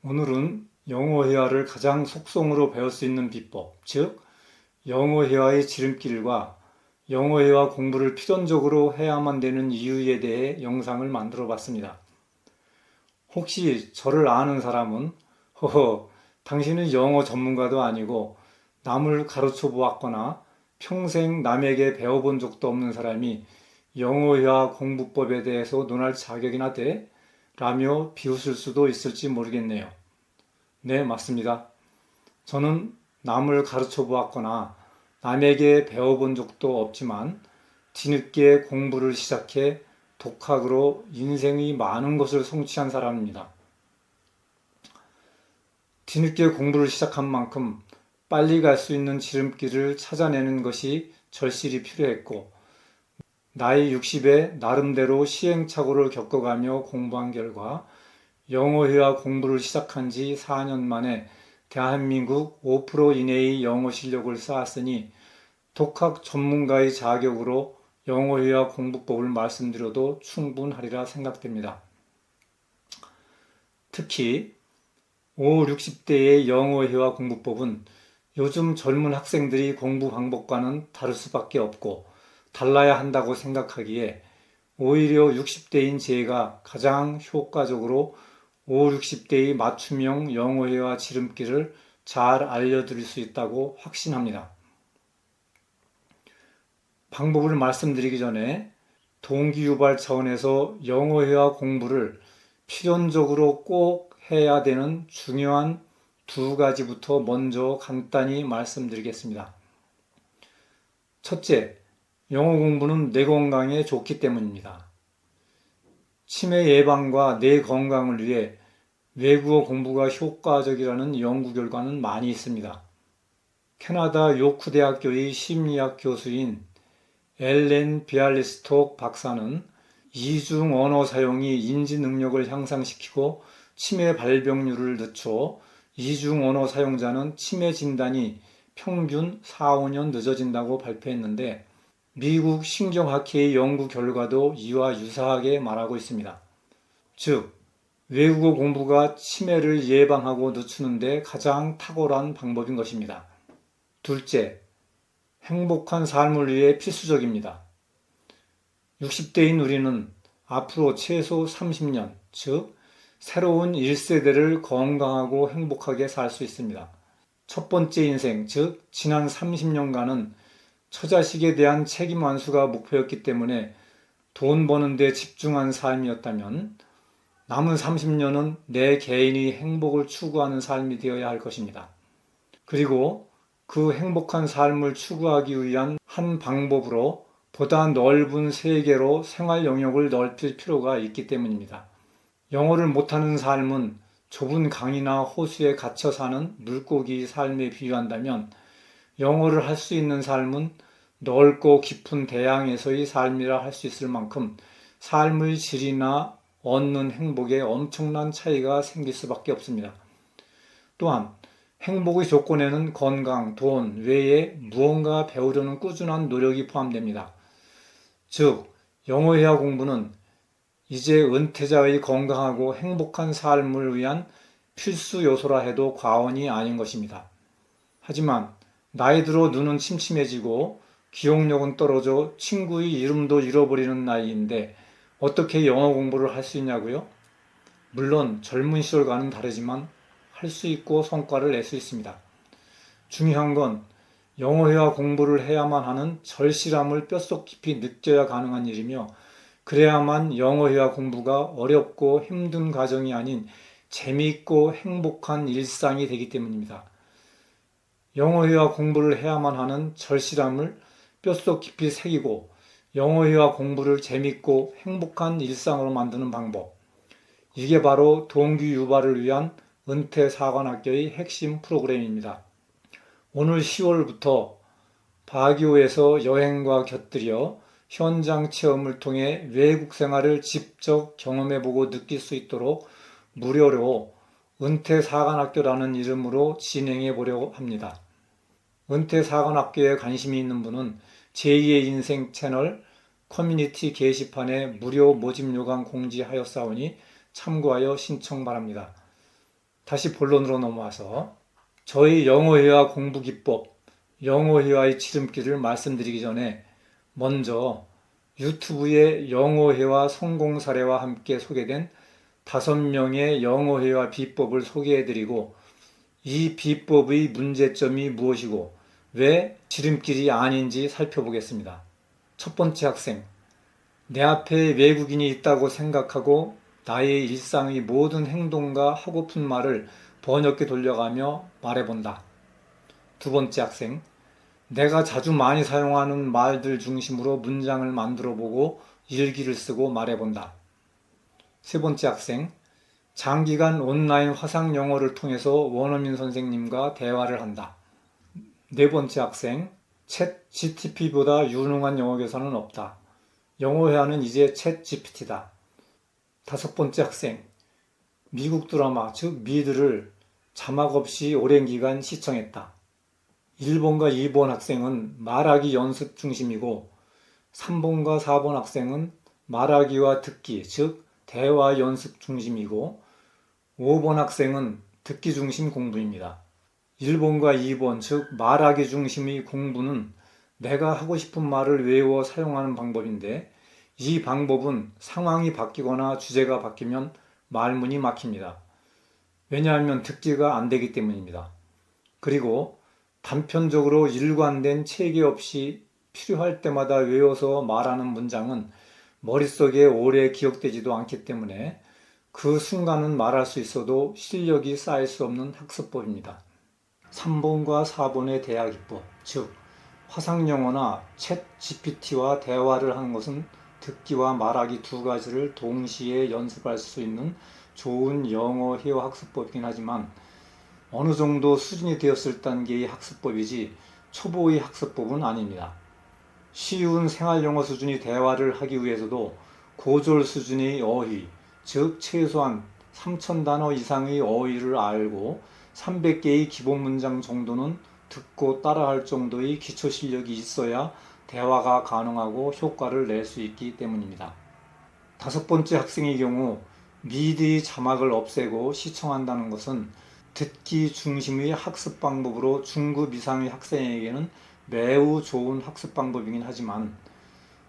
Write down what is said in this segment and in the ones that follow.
오늘은 영어 회화를 가장 속성으로 배울 수 있는 비법, 즉 영어 회화의 지름길과 영어 회화 공부를 필연적으로 해야만 되는 이유에 대해 영상을 만들어 봤습니다. 혹시 저를 아는 사람은 허허, 당신은 영어 전문가도 아니고 남을 가르쳐 보았거나 평생 남에게 배워본 적도 없는 사람이 영어 회화 공부법에 대해서 논할 자격이나 돼? 라며 비웃을 수도 있을지 모르겠네요. 네, 맞습니다. 저는 남을 가르쳐 보았거나 남에게 배워본 적도 없지만 뒤늦게 공부를 시작해 독학으로 인생의 많은 것을 성취한 사람입니다. 뒤늦게 공부를 시작한 만큼 빨리 갈 수 있는 지름길을 찾아내는 것이 절실히 필요했고, 나이 60에 나름대로 시행착오를 겪어가며 공부한 결과 영어 회화 공부를 시작한 지 4년 만에 대한민국 5% 이내의 영어 실력을 쌓았으니 독학 전문가의 자격으로 영어 회화 공부법을 말씀드려도 충분하리라 생각됩니다. 특히 5, 60대의 영어 회화 공부법은 요즘 젊은 학생들이 공부 방법과는 다를 수밖에 없고 달라야 한다고 생각하기에 오히려 60대인 제가 가장 효과적으로 5, 60대의 맞춤형 영어 회화 지름길을 잘 알려드릴 수 있다고 확신합니다. 방법을 말씀드리기 전에 동기 유발 차원에서 영어 회화 공부를 필연적으로 꼭 해야 되는 중요한 두 가지부터 먼저 간단히 말씀드리겠습니다. 첫째, 영어 공부는 뇌 건강에 좋기 때문입니다. 치매 예방과 뇌 건강을 위해 외국어 공부가 효과적이라는 연구 결과는 많이 있습니다. 캐나다 요크 대학교의 심리학 교수인 엘렌 비알리스톡 박사는 이중 언어 사용이 인지 능력을 향상시키고 치매 발병률을 늦춰 이중 언어 사용자는 치매 진단이 평균 4, 5년 늦어진다고 발표했는데 미국 신경학회의 연구 결과도 이와 유사하게 말하고 있습니다. 즉, 외국어 공부가 치매를 예방하고 늦추는 데 가장 탁월한 방법인 것입니다. 둘째, 행복한 삶을 위해 필수적입니다. 60대인 우리는 앞으로 최소 30년, 즉 새로운 1세대를 건강하고 행복하게 살 수 있습니다. 첫 번째 인생, 즉 지난 30년간은 처자식에 대한 책임 완수가 목표였기 때문에 돈 버는 데 집중한 삶이었다면 남은 30년은 내 개인이 행복을 추구하는 삶이 되어야 할 것입니다. 그리고 그 행복한 삶을 추구하기 위한 한 방법으로 보다 넓은 세계로 생활 영역을 넓힐 필요가 있기 때문입니다. 영어를 못하는 삶은 좁은 강이나 호수에 갇혀 사는 물고기 삶에 비유한다면 영어를 할 수 있는 삶은 넓고 깊은 대양에서의 삶이라 할 수 있을 만큼 삶의 질이나 얻는 행복에 엄청난 차이가 생길 수밖에 없습니다. 또한 행복의 조건에는 건강, 돈 외에 무언가 배우려는 꾸준한 노력이 포함됩니다. 즉, 영어 회화 공부는 이제 은퇴자의 건강하고 행복한 삶을 위한 필수 요소라 해도 과언이 아닌 것입니다. 하지만 나이 들어 눈은 침침해지고 기억력은 떨어져 친구의 이름도 잃어버리는 나이인데 어떻게 영어 공부를 할 수 있냐고요? 물론 젊은 시절과는 다르지만 할 수 있고 성과를 낼 수 있습니다. 중요한 건 영어 회화 공부를 해야만 하는 절실함을 뼛속 깊이 느껴야 가능한 일이며 그래야만 영어 회화 공부가 어렵고 힘든 과정이 아닌 재미있고 행복한 일상이 되기 때문입니다. 영어 회화 공부를 해야만 하는 절실함을 뼛속 깊이 새기고 영어 회화 공부를 재밌고 행복한 일상으로 만드는 방법. 이게 바로 동기 유발을 위한 은퇴사관학교의 핵심 프로그램입니다. 오늘 10월부터 바기오에서 여행과 곁들여 현장 체험을 통해 외국 생활을 직접 경험해보고 느낄 수 있도록 무료로 은퇴사관학교라는 이름으로 진행해 보려고 합니다. 은퇴사관학교에 관심이 있는 분은 제2의 인생 채널 커뮤니티 게시판에 무료 모집 요강 공지하였사오니 참고하여 신청 바랍니다. 다시 본론으로 넘어와서 저희 영어회화 공부 기법, 영어회화의 지름길을 말씀드리기 전에 먼저 유튜브의 영어회화 성공 사례와 함께 소개된 5명의 영어회화 비법을 소개해드리고 이 비법의 문제점이 무엇이고 왜 지름길이 아닌지 살펴보겠습니다. 첫 번째 학생, 내 앞에 외국인이 있다고 생각하고 나의 일상의 모든 행동과 하고픈 말을 번역기 돌려가며 말해본다. 두 번째 학생, 내가 자주 많이 사용하는 말들 중심으로 문장을 만들어보고 일기를 쓰고 말해본다. 세 번째 학생, 장기간 온라인 화상 영어를 통해서 원어민 선생님과 대화를 한다. 네 번째 학생, 챗 GTP보다 유능한 영어 교사는 없다. 영어 회화는 이제 챗 GPT다. 다섯 번째 학생, 미국 드라마, 즉 미드를 자막 없이 오랜 기간 시청했다. 1번과 2번 학생은 말하기 연습 중심이고 3번과 4번 학생은 말하기와 듣기, 즉 대화 연습 중심이고 5번 학생은 듣기 중심 공부입니다. 1번과 2번, 즉 말하기 중심의 공부는 내가 하고 싶은 말을 외워 사용하는 방법인데 이 방법은 상황이 바뀌거나 주제가 바뀌면 말문이 막힙니다. 왜냐하면 듣기가 안 되기 때문입니다. 그리고 단편적으로 일관된 체계 없이 필요할 때마다 외워서 말하는 문장은 머릿속에 오래 기억되지도 않기 때문에 그 순간은 말할 수 있어도 실력이 쌓일 수 없는 학습법입니다. 3번과 4번의 대화 기법, 즉 화상영어나 챗 GPT와 대화를 하는 것은 듣기와 말하기 두 가지를 동시에 연습할 수 있는 좋은 영어 회화 학습법이긴 하지만 어느 정도 수준이 되었을 단계의 학습법이지 초보의 학습법은 아닙니다. 쉬운 생활영어 수준의 대화를 하기 위해서도 고졸 수준의 어휘, 즉 최소한 3,000단어 이상의 어휘를 알고 300개의 기본 문장 정도는 듣고 따라할 정도의 기초 실력이 있어야 대화가 가능하고 효과를 낼 수 있기 때문입니다. 다섯 번째 학생의 경우 미디의 자막을 없애고 시청한다는 것은 듣기 중심의 학습 방법으로 중급 이상의 학생에게는 매우 좋은 학습 방법이긴 하지만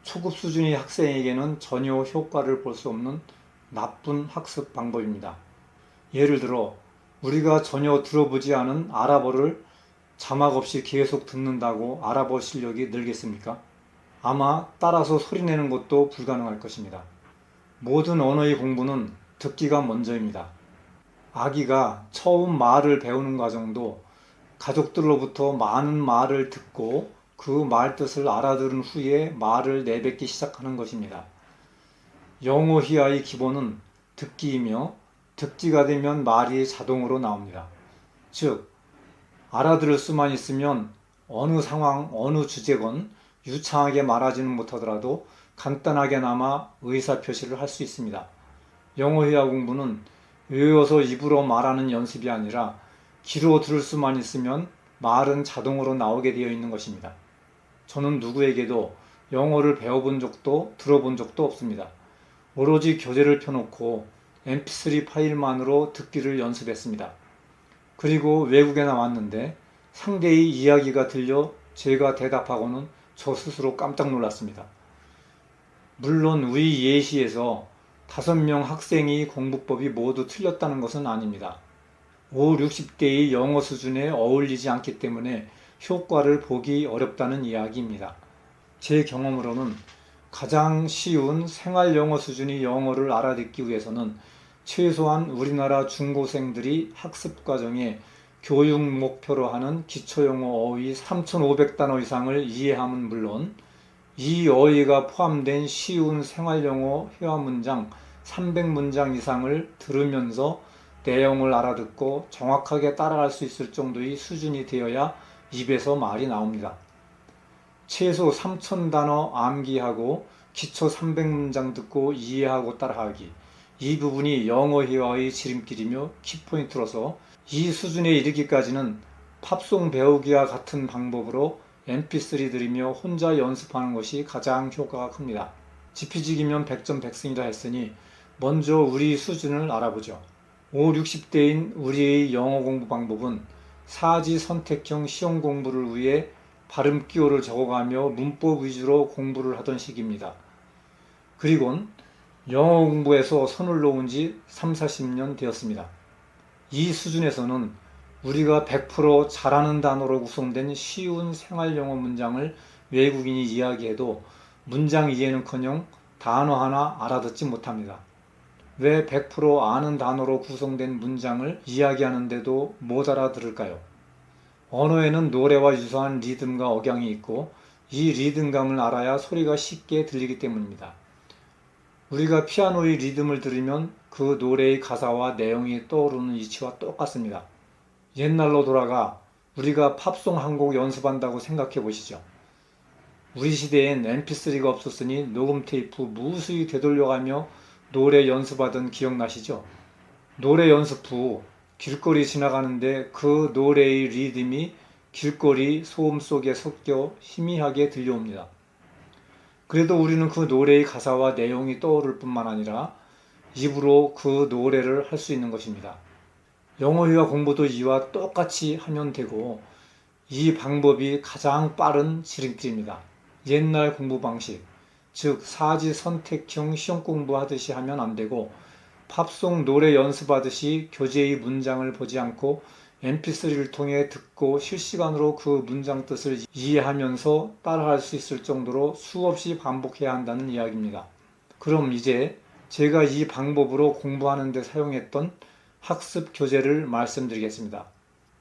초급 수준의 학생에게는 전혀 효과를 볼 수 없는 나쁜 학습 방법입니다. 예를 들어 우리가 전혀 들어보지 않은 아랍어를 자막 없이 계속 듣는다고 아랍어 실력이 늘겠습니까? 아마 따라서 소리내는 것도 불가능할 것입니다. 모든 언어의 공부는 듣기가 먼저입니다. 아기가 처음 말을 배우는 과정도 가족들로부터 많은 말을 듣고 그 말 뜻을 알아들은 후에 말을 내뱉기 시작하는 것입니다. 영어 회화의 기본은 듣기이며 듣기가 되면 말이 자동으로 나옵니다. 즉, 알아들을 수만 있으면 어느 상황, 어느 주제건 유창하게 말하지는 못하더라도 간단하게나마 의사표시를 할 수 있습니다. 영어 회화 공부는 외워서 입으로 말하는 연습이 아니라 귀로 들을 수만 있으면 말은 자동으로 나오게 되어 있는 것입니다. 저는 누구에게도 영어를 배워본 적도 들어본 적도 없습니다. 오로지 교재를 펴놓고 mp3 파일만으로 듣기를 연습했습니다. 그리고 외국에 나왔는데 상대의 이야기가 들려 제가 대답하고는 저 스스로 깜짝 놀랐습니다. 물론 위 예시에서 5명 학생이 공부법이 모두 틀렸다는 것은 아닙니다. 5, 60대의 영어 수준에 어울리지 않기 때문에 효과를 보기 어렵다는 이야기입니다. 제 경험으로는 가장 쉬운 생활 영어 수준의 영어를 알아듣기 위해서는 최소한 우리나라 중고생들이 학습 과정에 교육 목표로 하는 기초영어 어휘 3,500단어 이상을 이해하면 물론 이 어휘가 포함된 쉬운 생활영어 회화 문장 300문장 이상을 들으면서 내용을 알아듣고 정확하게 따라갈 수 있을 정도의 수준이 되어야 입에서 말이 나옵니다. 최소 3,000단어 암기하고 기초 300문장 듣고 이해하고 따라하기. 이 부분이 영어 회화의 지름길이며 키포인트로서 이 수준에 이르기까지는 팝송 배우기와 같은 방법으로 mp3 들으며 혼자 연습하는 것이 가장 효과가 큽니다. 지피지기면 100점 100승이라 했으니 먼저 우리 수준을 알아보죠. 5, 60대인 우리의 영어 공부 방법은 사지 선택형 시험 공부를 위해 발음 기호를 적어가며 문법 위주로 공부를 하던 시기입니다. 그리곤 영어 공부에서 선을 놓은 지 3, 40년 되었습니다. 이 수준에서는 우리가 100% 잘하는 단어로 구성된 쉬운 생활 영어 문장을 외국인이 이야기해도 문장 이해는커녕 단어 하나 알아듣지 못합니다. 왜 100% 아는 단어로 구성된 문장을 이야기하는데도 못 알아들을까요? 언어에는 노래와 유사한 리듬과 억양이 있고 이 리듬감을 알아야 소리가 쉽게 들리기 때문입니다. 우리가 피아노의 리듬을 들으면 그 노래의 가사와 내용이 떠오르는 이치와 똑같습니다. 옛날로 돌아가 우리가 팝송 한 곡 연습한다고 생각해 보시죠. 우리 시대엔 mp3가 없었으니 녹음 테이프 무수히 되돌려가며 노래 연습하던 기억나시죠? 노래 연습 후 길거리 지나가는데 그 노래의 리듬이 길거리 소음 속에 섞여 희미하게 들려옵니다. 그래도 우리는 그 노래의 가사와 내용이 떠오를 뿐만 아니라 입으로 그 노래를 할 수 있는 것입니다. 영어 회화 공부도 이와 똑같이 하면 되고 이 방법이 가장 빠른 지름길입니다. 옛날 공부 방식, 즉 사지 선택형 시험 공부하듯이 하면 안 되고 팝송 노래 연습하듯이 교재의 문장을 보지 않고 mp3를 통해 듣고 실시간으로 그 문장 뜻을 이해하면서 따라할 수 있을 정도로 수없이 반복해야 한다는 이야기입니다. 그럼 이제 제가 이 방법으로 공부하는 데 사용했던 학습 교재를 말씀드리겠습니다.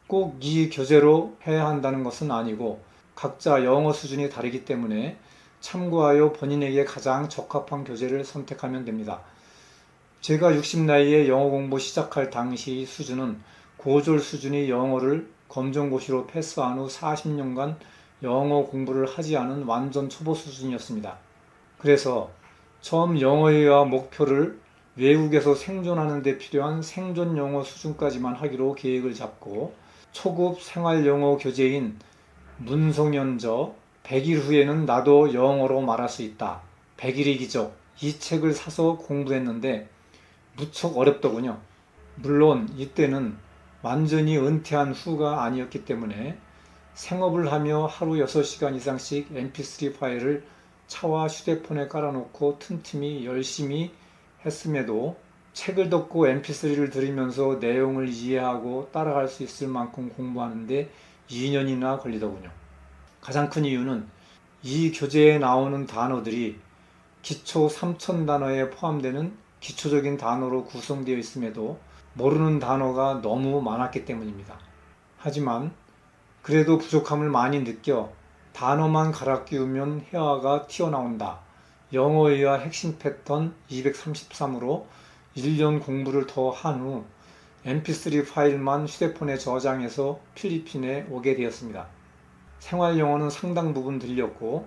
꼭 이 교재로 해야 한다는 것은 아니고 각자 영어 수준이 다르기 때문에 참고하여 본인에게 가장 적합한 교재를 선택하면 됩니다. 제가 60 나이에 영어 공부 시작할 당시 수준은 고졸 수준의 영어를 검정고시로 패스한 후 40년간 영어 공부를 하지 않은 완전 초보 수준이었습니다. 그래서 처음 영어회화 목표를 외국에서 생존하는 데 필요한 생존 영어 수준까지만 하기로 계획을 잡고 초급 생활 영어 교재인 문성연저 100일 후에는 나도 영어로 말할 수 있다. 100일의 기적. 이 책을 사서 공부했는데 무척 어렵더군요. 물론 이때는 완전히 은퇴한 후가 아니었기 때문에 생업을 하며 하루 6시간 이상씩 mp3 파일을 차와 휴대폰에 깔아놓고 틈틈이 열심히 했음에도 책을 덮고 mp3를 들으면서 내용을 이해하고 따라갈 수 있을 만큼 공부하는데 2년이나 걸리더군요. 가장 큰 이유는 이 교재에 나오는 단어들이 기초 3000단어에 포함되는 기초적인 단어로 구성되어 있음에도 모르는 단어가 너무 많았기 때문입니다. 하지만 그래도 부족함을 많이 느껴 단어만 갈아 끼우면 회화가 튀어나온다. 영어회화 핵심 패턴 233으로 1년 공부를 더 한 후 mp3 파일만 휴대폰에 저장해서 필리핀에 오게 되었습니다. 생활 영어는 상당 부분 들렸고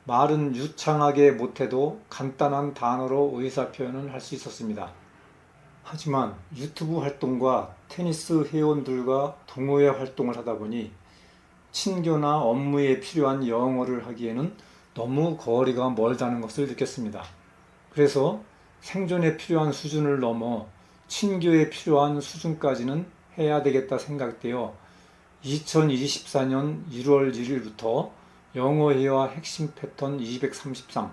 말은 유창하게 못해도 간단한 단어로 의사표현을 할 수 있었습니다. 하지만 유튜브 활동과 테니스 회원들과 동호회 활동을 하다 보니 친교나 업무에 필요한 영어를 하기에는 너무 거리가 멀다는 것을 느꼈습니다. 그래서 생존에 필요한 수준을 넘어 친교에 필요한 수준까지는 해야 되겠다 생각되어 2024년 1월 1일부터 영어회화 핵심 패턴 233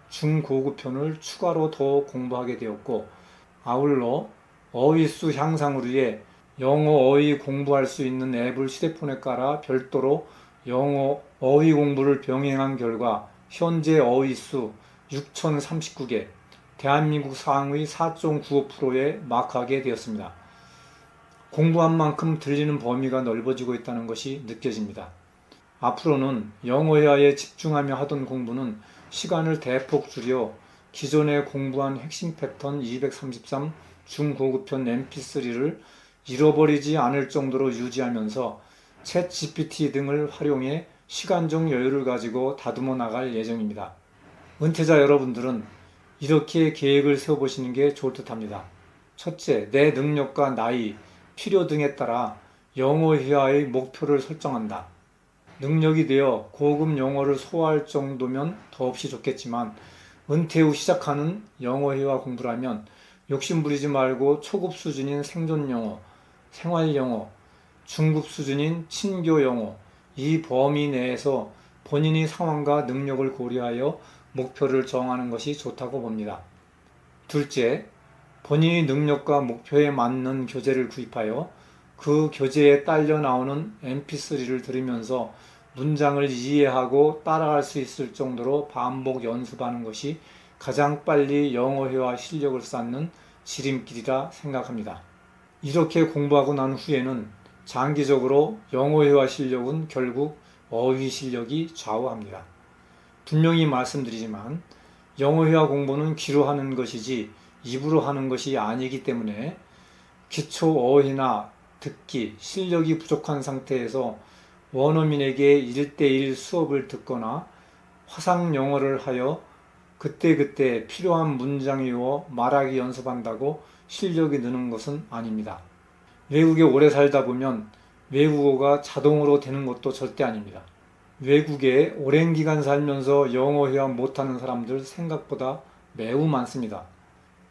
중고급편을 추가로 더 공부하게 되었고 아울러 어휘수 향상을 위해 영어 어휘 공부할 수 있는 앱을 휴대폰에 깔아 별도로 영어 어휘 공부를 병행한 결과 현재 어휘수 6039개, 대한민국 상위 4.95%에 마크하게 되었습니다. 공부한 만큼 들리는 범위가 넓어지고 있다는 것이 느껴집니다. 앞으로는 영어회화에 집중하며 하던 공부는 시간을 대폭 줄여 기존에 공부한 핵심 패턴 233 중고급편 mp3를 잃어버리지 않을 정도로 유지하면서 챗 GPT 등을 활용해 시간적 여유를 가지고 다듬어 나갈 예정입니다. 은퇴자 여러분들은 이렇게 계획을 세워보시는 게 좋을 듯 합니다. 첫째, 내 능력과 나이, 필요 등에 따라 영어 회화의 목표를 설정한다. 능력이 되어 고급 영어를 소화할 정도면 더없이 좋겠지만 은퇴 후 시작하는 영어 회화 공부라면 욕심 부리지 말고 초급 수준인 생존 영어, 생활 영어, 중급 수준인 친교 영어, 이 범위 내에서 본인의 상황과 능력을 고려하여 목표를 정하는 것이 좋다고 봅니다. 둘째, 본인의 능력과 목표에 맞는 교재를 구입하여 그 교재에 딸려 나오는 mp3를 들으면서 문장을 이해하고 따라갈 수 있을 정도로 반복 연습하는 것이 가장 빨리 영어 회화 실력을 쌓는 지름길이라 생각합니다. 이렇게 공부하고 난 후에는 장기적으로 영어 회화 실력은 결국 어휘 실력이 좌우합니다. 분명히 말씀드리지만 영어 회화 공부는 귀로 하는 것이지 입으로 하는 것이 아니기 때문에 기초 어휘나 듣기, 실력이 부족한 상태에서 원어민에게 1대1 수업을 듣거나 화상 영어를 하여 그때그때 필요한 문장 외워 말하기 연습한다고 실력이 느는 것은 아닙니다. 외국에 오래 살다 보면 외국어가 자동으로 되는 것도 절대 아닙니다. 외국에 오랜 기간 살면서 영어 회화 못하는 사람들 생각보다 매우 많습니다.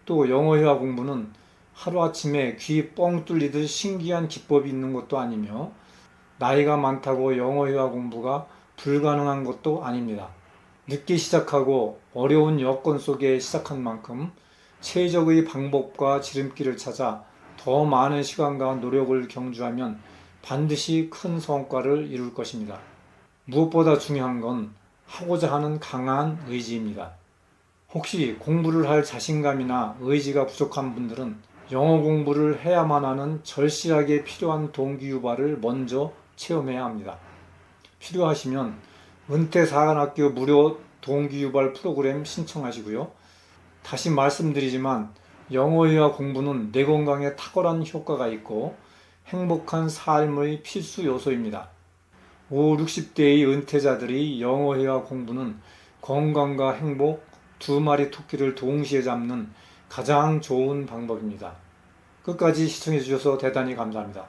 또 영어 회화 공부는 하루아침에 귀 뻥 뚫리듯 신기한 기법이 있는 것도 아니며 나이가 많다고 영어 회화 공부가 불가능한 것도 아닙니다. 늦게 시작하고 어려운 여건 속에 시작한 만큼 최적의 방법과 지름길을 찾아 더 많은 시간과 노력을 경주하면 반드시 큰 성과를 이룰 것입니다. 무엇보다 중요한 건 하고자 하는 강한 의지입니다. 혹시 공부를 할 자신감이나 의지가 부족한 분들은 영어 공부를 해야만 하는 절실하게 필요한 동기유발을 먼저 체험해야 합니다. 필요하시면 은퇴사관학교 무료 동기유발 프로그램 신청하시고요. 다시 말씀드리지만 영어 회화 공부는 뇌 건강에 탁월한 효과가 있고 행복한 삶의 필수 요소입니다. 5, 60대의 은퇴자들이 영어 회화 공부는 건강과 행복 두 마리 토끼를 동시에 잡는 가장 좋은 방법입니다. 끝까지 시청해 주셔서 대단히 감사합니다.